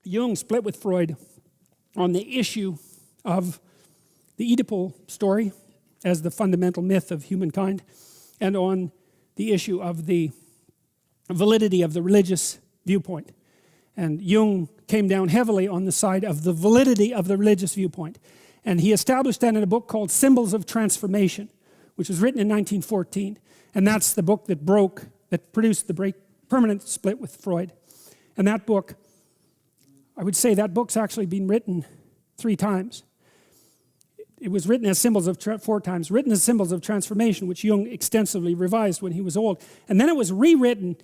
Jung split with Freud on the issue of the Oedipal story as the fundamental myth of humankind, and on the issue of the validity of the religious viewpoint. And Jung came down heavily on the side of the validity of the religious viewpoint. And he established that in a book called Symbols of Transformation, which was written in 1914. And that's the book that produced the permanent split with Freud. And that book, I would say that book's actually been written 3 times. It was written as 4 times, written as Symbols of Transformation, which Jung extensively revised when he was old. And then it was rewritten,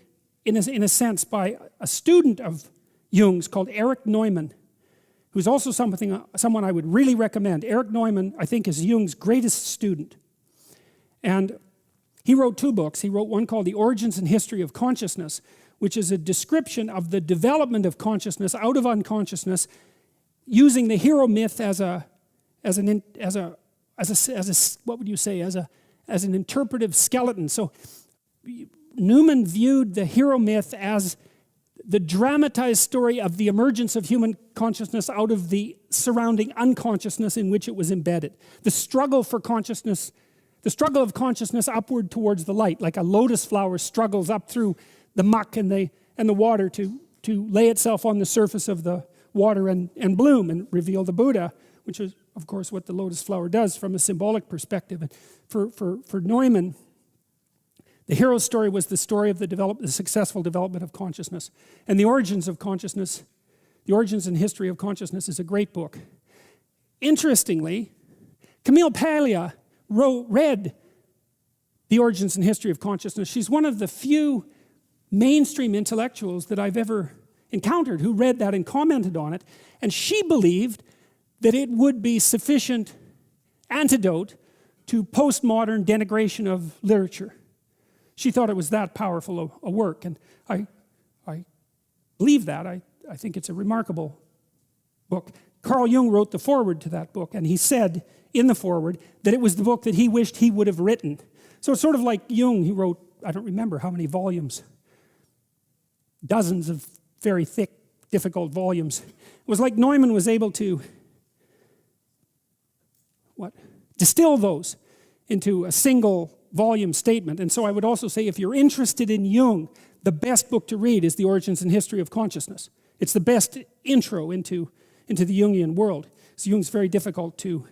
in a sense, by a student of Jung's called Erich Neumann, who's also someone I would really recommend. Erich Neumann, I think, is Jung's greatest student. And he wrote 2 books. He wrote one called The Origins and History of Consciousness, which is a description of the development of consciousness out of unconsciousness, using the hero myth as an interpretive skeleton. So Neumann viewed the hero myth as the dramatized story of the emergence of human consciousness out of the surrounding unconsciousness in which it was embedded. The struggle for consciousness, the struggle of consciousness upward towards the light, like a lotus flower struggles up through the muck and the water to lay itself on the surface of the water and bloom and reveal the Buddha, which is, of course, what the lotus flower does from a symbolic perspective. And for Neumann, the hero's story was the story of the successful development of consciousness. And The Origins of Consciousness, The Origins and History of Consciousness is a great book. Interestingly, Camille Paglia read The Origins and History of Consciousness. She's one of the few mainstream intellectuals that I've ever encountered who read that and commented on it. And she believed that it would be sufficient antidote to postmodern denigration of literature. She thought it was that powerful a work, and I believe that. I think it's a remarkable book. Carl Jung wrote the foreword to that book, and he said in the foreword that it was the book that he wished he would have written. So it's sort of like Jung, he wrote, I don't remember how many volumes, dozens of very thick, difficult volumes. It was like Neumann was able to distill those into a single volume statement. And so I would also say, if you're interested in Jung, the best book to read is The Origins and History of Consciousness. It's the best intro into the Jungian world. So Jung's very difficult to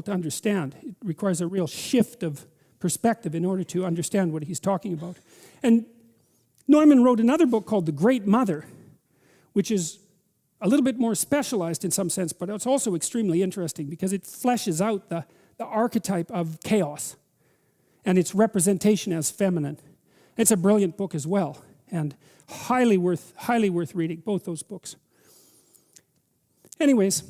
understand. It requires a real shift of perspective in order to understand what he's talking about. And Neumann wrote another book called The Great Mother, which is a little bit more specialized in some sense, but it's also extremely interesting because it fleshes out the archetype of chaos and its representation as feminine. It's a brilliant book as well, and highly worth reading, both those books. Anyways,